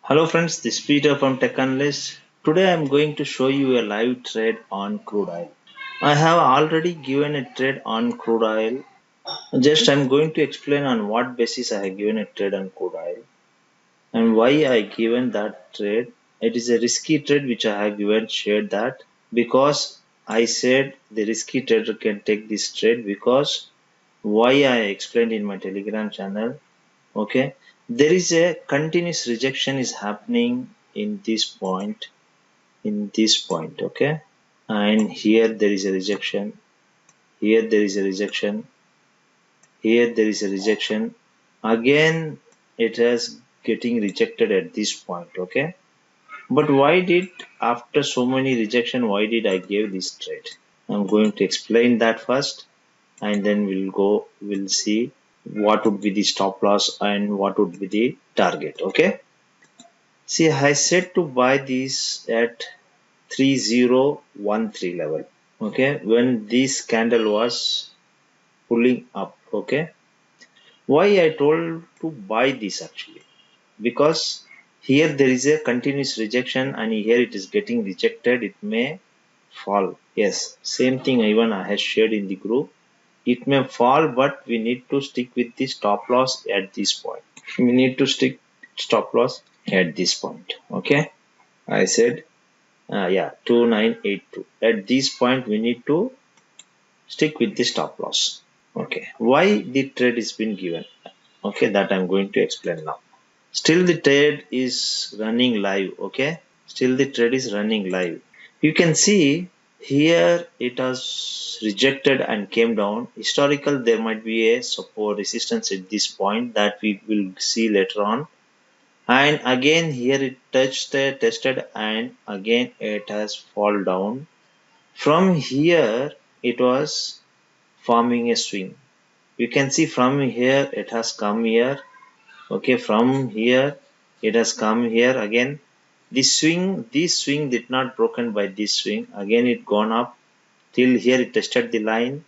Hello friends, this is Peter from Tech Analyst. Today I am going to show you a live trade on crude oil. I have already given a trade on crude oil. Just I am going to explain on what basis I have given a trade on crude oil and why I given that trade. It is a risky trade which I have given shared that because I said the risky trader can take this trade because why I explained in my Telegram channel. Okay, there is a continuous rejection is happening in this point, okay, and here there is a rejection, here there is a rejection, here there is a rejection, again it has getting rejected at this point, okay. But why did, after so many rejection, why did I give this trade? I'm going to explain that first, and then we'll see what would be the stop loss and what would be the target. Okay, see, I said to buy this at 3013 level. Okay, when this candle was pulling up. Okay, why I told to buy this actually? Because here there is a continuous rejection and here it is getting rejected, it may fall. Yes, same thing even I have shared in the group. It may fall, but we need to stick with the stop loss at this point. We need to stick stop loss at this point. Okay, I said, yeah, 2982. At this point, we need to stick with the stop loss. Okay, why the trade is been given? Okay, that I'm going to explain now. Still, the trade is running live. Okay, still the trade is running live. You can see here it has rejected and came down. Historical, there might be a support resistance at this point that we will see later on. And again here it tested and again it has fall down. From here it was forming a swing. You can see from here it has come here. Okay, from here it has come here again. This swing did not broken by this swing. Again it gone up till here it tested the line,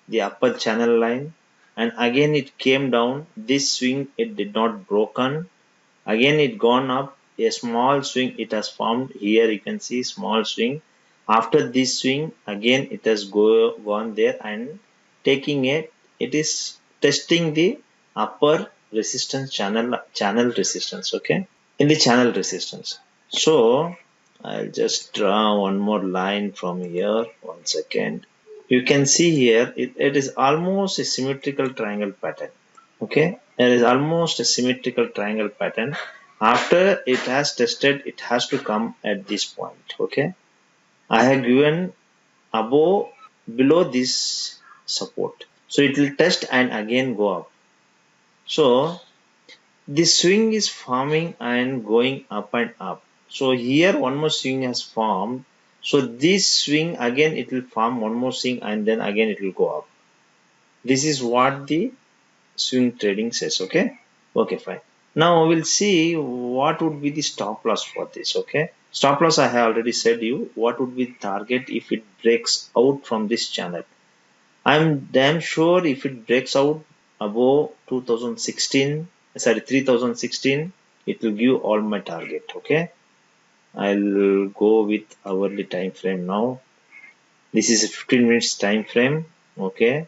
the upper channel line, and again it came down. This swing it did not broken. Again it gone up, a small swing it has formed here. You can see small swing. After this swing again it has gone there and taking it is testing the upper resistance channel resistance. Okay, in the channel resistance. So I'll just draw one more line from here. 1 second. You can see here it is almost a symmetrical triangle pattern. Okay, there is almost a symmetrical triangle pattern. After it has tested, it has to come at this point. Okay, I have given above below this support, so it will test and again go up. So this swing is forming and going up and up. So here one more swing has formed. So this swing again it will form one more swing and then again it will go up. This is what the swing trading says. Okay, fine. Now we'll see what would be the stop loss for this. Okay, stop loss I have already said you what would be the target if it breaks out from this channel. I'm damn sure if it breaks out above 2016, sorry, 3016, it will give all my target. Okay, I'll go with hourly time frame now. This is a 15 minutes time frame. Okay,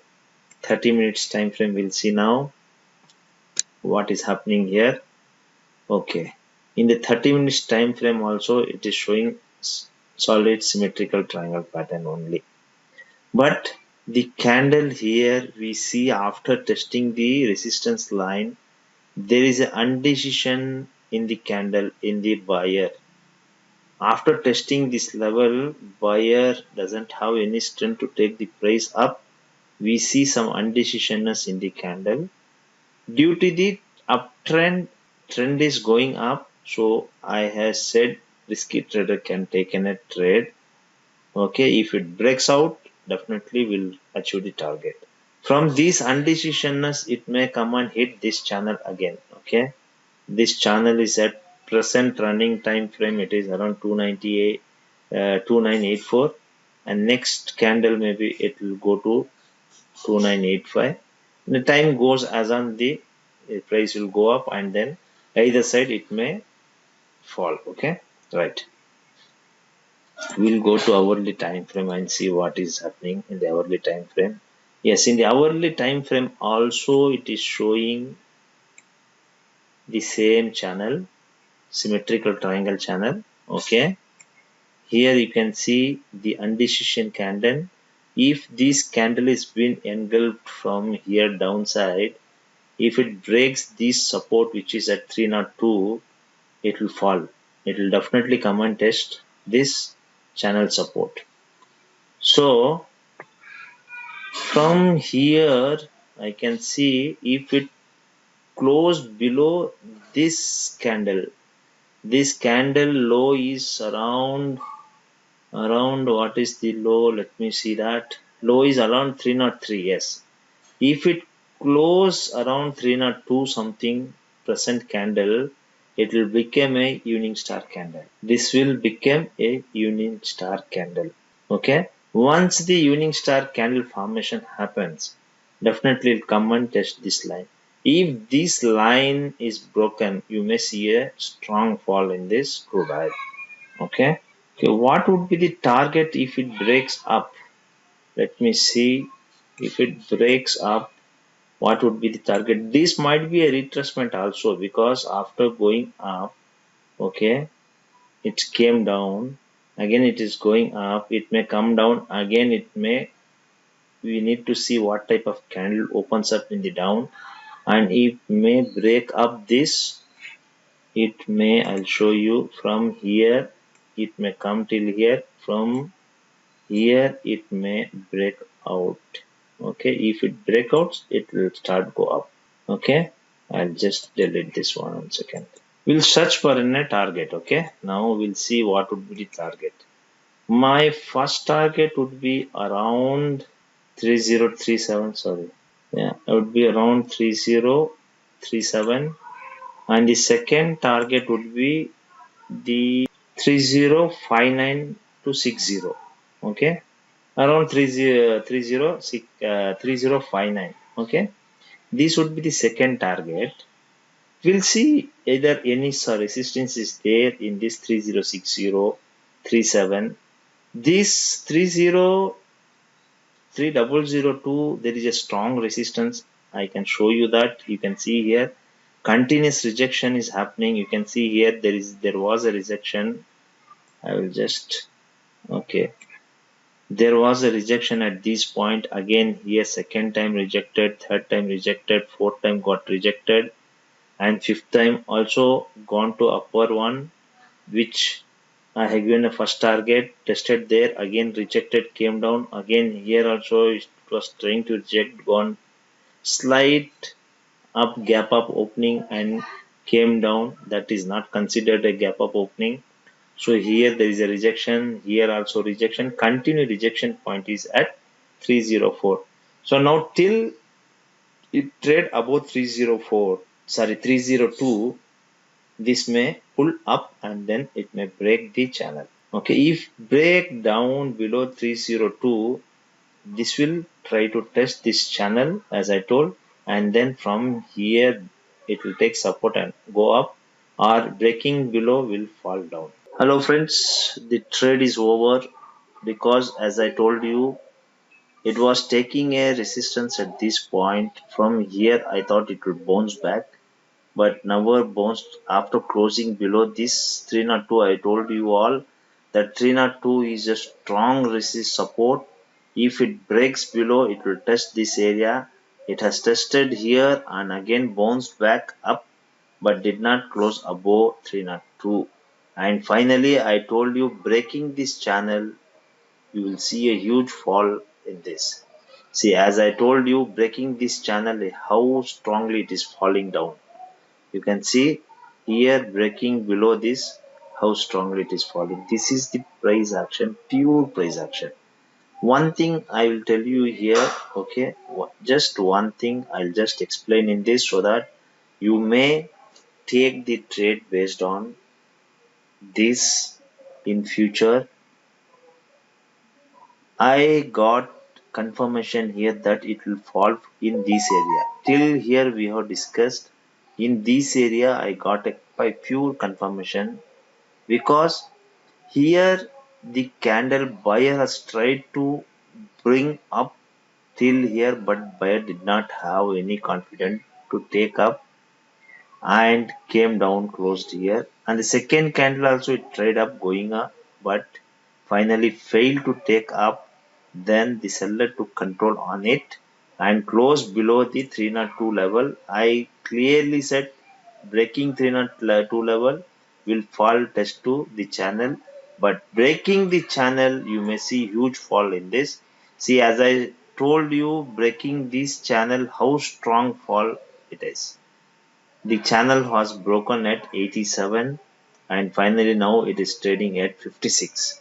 30 minutes time frame. We'll see now what is happening here. Okay, in the 30 minutes time frame also it is showing solid symmetrical triangle pattern only. But the candle here we see after testing the resistance line, there is an undecision in the candle in the buyer. After testing this level, buyer doesn't have any strength to take the price up. We see some undecisionness in the candle. Due to the uptrend, trend is going up. So I have said risky trader can take in a trade. Okay, if it breaks out, definitely will achieve the target. From this undecisionness, it may come and hit this channel again. Okay, this channel is at present running time frame. It is around 298, 2984, and next candle maybe it will go to 2985. The time goes as on the price will go up, and then either side it may fall. Okay, right. We'll go to hourly time frame and see what is happening in the hourly time frame. Yes, in the hourly time frame also it is showing the same channel, symmetrical triangle channel. Okay, here you can see the undecision candle. If this candle is being engulfed from here downside, if it breaks this support which is at 302, it will fall. It will definitely come and test this channel support. So from here I can see if it closed below this candle low is around what is the low, let me see that low is around 303. Yes, if it close around 302 something present candle, it will become a evening star candle. This will become a evening star candle. Okay, once the evening star candle formation happens, definitely it'll come and test this line. If this line is broken, you may see a strong fall in this crude oil. Okay. Okay, what would be the target if it breaks up? Let me see. If it breaks up, what would be the target? This might be a retracement also, because after going up, okay, it came down. Again, it is going up. It may come down. Again, it may. We need to see what type of candle opens up in the down, and it may break up this. It may. I'll show you from here. It may come till here. From here it may break out. Okay, if it break out, it will start go up. Okay, I'll just delete this one second. We'll search for a target. Okay, now we'll see what would be the target. My first target would be around 3037. Sorry, yeah, it would be around 3037, and the second target would be the 3059 to 60. Okay, around 3059. Okay, this would be the second target. We'll see either any resistance is there in this 306037. This 3002, there is a strong resistance. I can show you that. You can see here continuous rejection is happening. You can see here there was a rejection. I will just, okay, there was a rejection at this point. Again here second time rejected, third time rejected, fourth time got rejected, and fifth time also gone to upper one, which I have given a first target, tested there, again rejected, came down. Again here also it was trying to reject, gone slight up, gap up opening, and came down. That is not considered a gap up opening. So here there is a rejection, here also rejection. Continued rejection point is at 304. So now till it trade above 302, this may pull up and then it may break the channel. Okay, if break down below 302, this will try to test this channel as I told, and then from here it will take support and go up, or breaking below will fall down. Hello friends, the trade is over, because as I told you, it was taking a resistance at this point. From here I thought it would bounce back, but never bounced after closing below this 302. I told you all that 302 is a strong resist support. If it breaks below, it will test this area. It has tested here and again bounced back up, but did not close above 302. And finally I told you, breaking this channel, you will see a huge fall in this. See, as I told you, breaking this channel, how strongly it is falling down. You can see here breaking below this, how strongly it is falling. This is the price action, pure price action. One thing I will tell you here, okay, just one thing I'll just explain in this, so that you may take the trade based on this in future. I got confirmation here that it will fall in this area. Till here we have discussed. In this area I got a by pure confirmation because here the candle buyer has tried to bring up till here, but buyer did not have any confidence to take up and came down closed here. And the second candle also it tried up going up, but finally failed to take up. Then the seller took control on it and closed below the 302 level. I clearly said breaking 302 level will fall test to the channel, but breaking the channel you may see huge fall in this. See, as I told you, breaking this channel, how strong fall it is. The channel was broken at 87 and finally now it is trading at 56.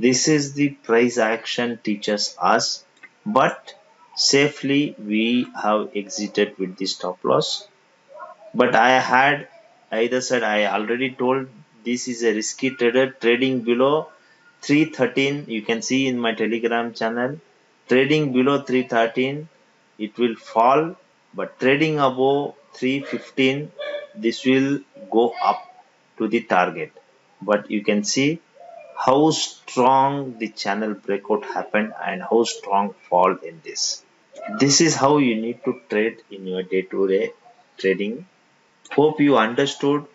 This is the price action teaches us, but safely we have exited with the stop loss. But I had either said I already told this is a risky trader trading below 313. You can see in my Telegram channel, trading below 313 it will fall, but trading above 315 this will go up to the target. But you can see how strong the channel breakout happened and how strong fall in this. This is how you need to trade in your day-to-day trading. Hope you understood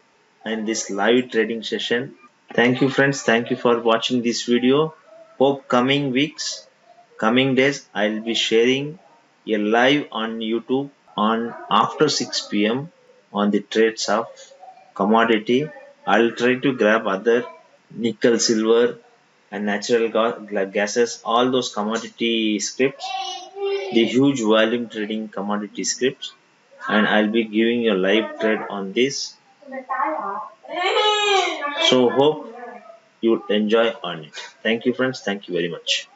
in this live trading session. Thank you friends. Thank you for watching this video. Hope coming weeks, coming days, I'll be sharing a live on YouTube on after 6 p.m. on the trades of commodity. I'll try to grab other nickel, silver and natural gases, all those commodity scripts, the huge volume trading commodity scripts, and I'll be giving you a live trade on this. So hope you enjoy on it. Thank you friends. Thank you very much.